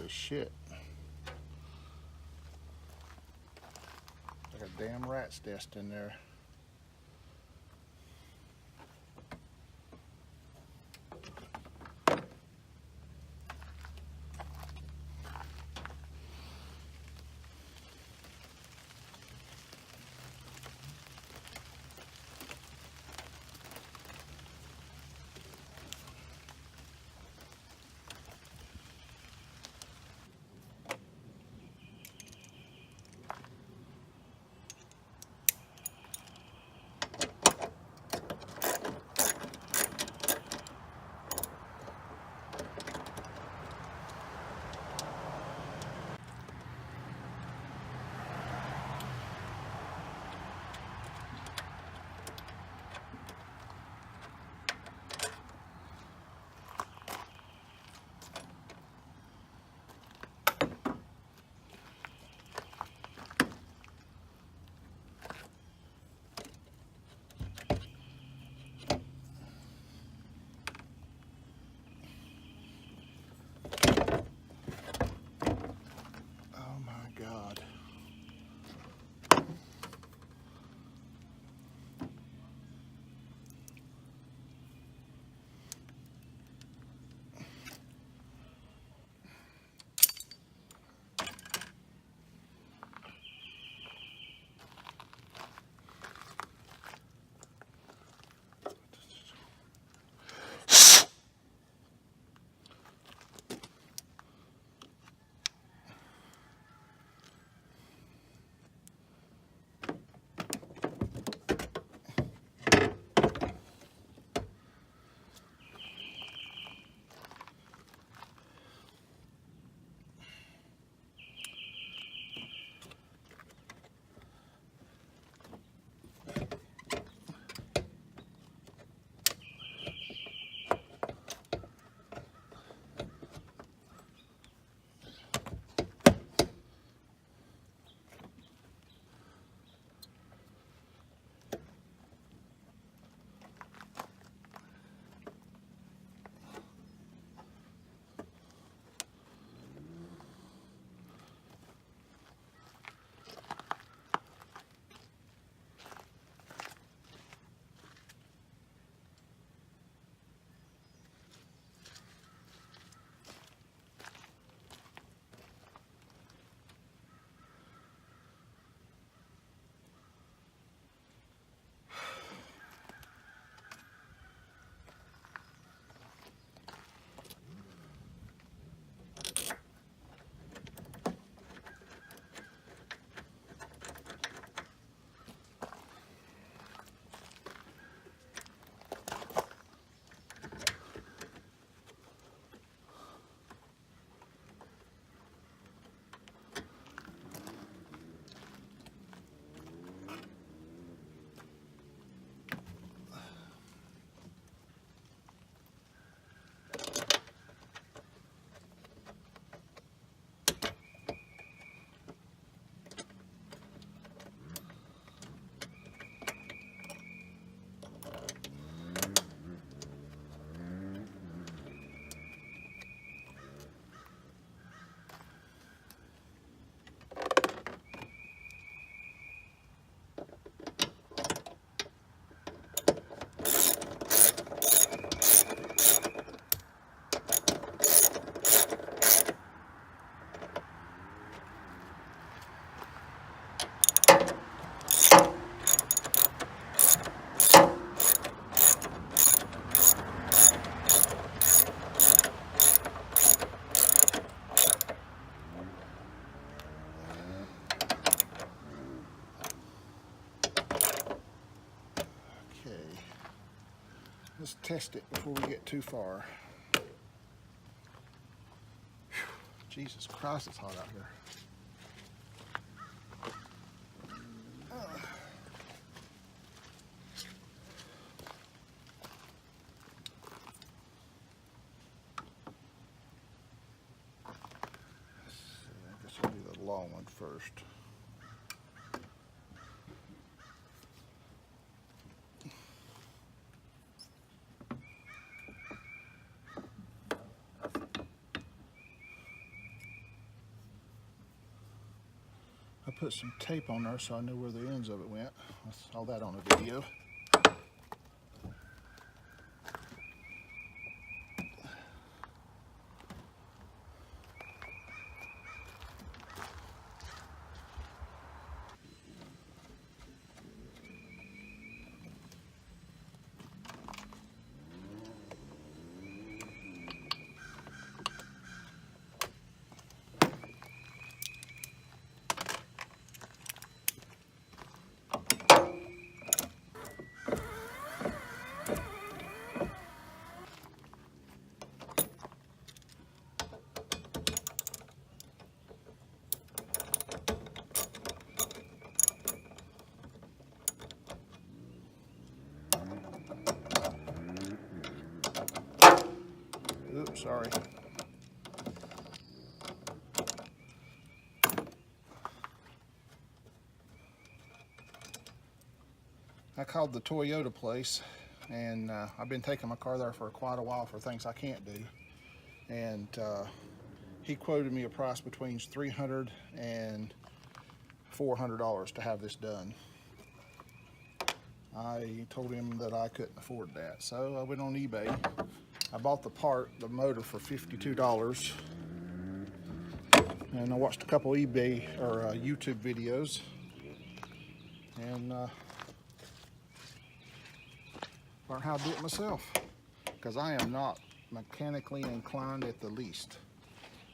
as shit. Like a damn rat's nest in there. God. Let's test it before we get too far. Whew. Jesus Christ, it's hot out here. I guess I'll do the long one first. I put some tape on there so I knew where the ends of it went. I saw that on a video. Oops, sorry. I called the Toyota place, and I've been taking my car there for quite a while for things I can't do. And he quoted me a price between $300 and $400 to have this done. I told him that I couldn't afford that, so I went on eBay. I bought the motor for $52, and I watched a couple eBay or YouTube videos, and learned how to do it myself, because I am not mechanically inclined at the least.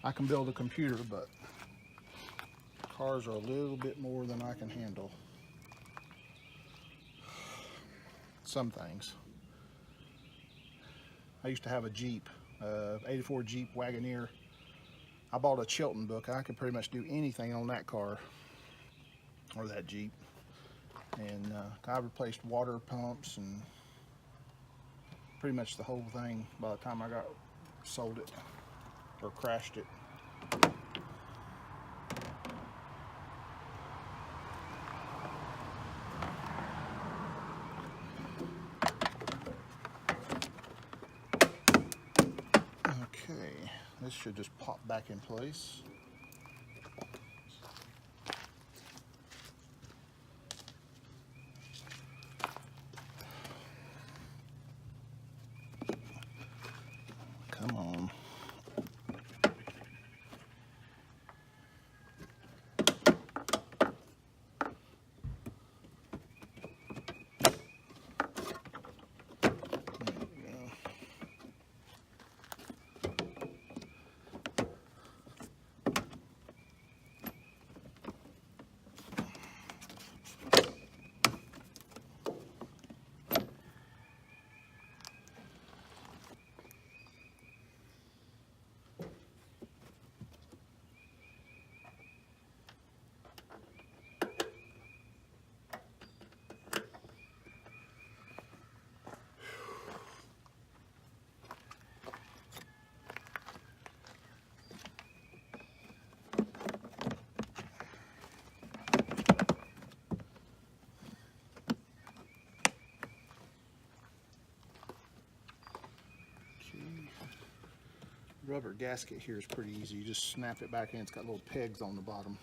I can build a computer, but cars are a little bit more than I can handle. Some things. I used to have a Jeep, 84 Jeep Wagoneer. I bought a Chilton book. I could pretty much do anything on that car or that Jeep. And I replaced water pumps and pretty much the whole thing by the time I sold it or crashed it. Okay, this should just pop back in place. Come on. Rubber gasket here is pretty easy. You just snap it back in. It's got little pegs on the bottom.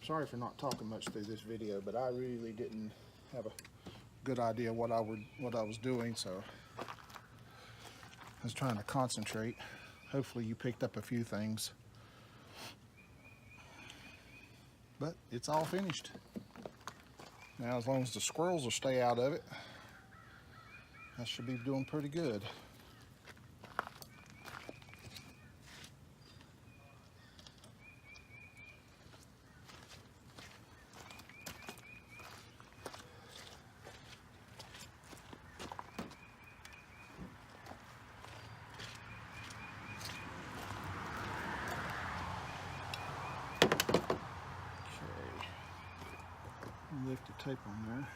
Sorry for not talking much through this video, but I really didn't have a good idea what I was doing, so I was trying to concentrate. Hopefully you picked up a few things. But it's all finished. Now as long as the squirrels will stay out of it, I should be doing pretty good. Okay, lift the tape on there.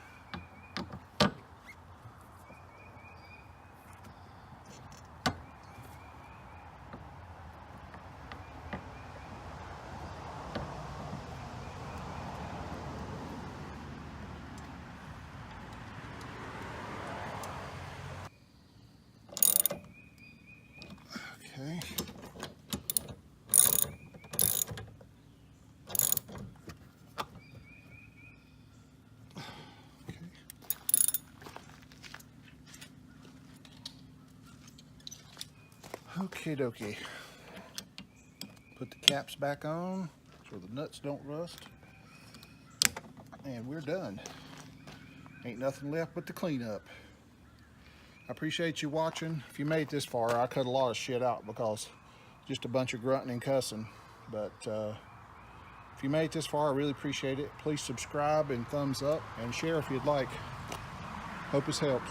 Okay. Okay dokie. Put the caps back on so the nuts don't rust. And we're done. Ain't nothing left but to clean up. I appreciate you watching. If you made it this far, I cut a lot of shit out because just a bunch of grunting and cussing. But if you made it this far, I really appreciate it. Please subscribe and thumbs up and share if you'd like. Hope this helps.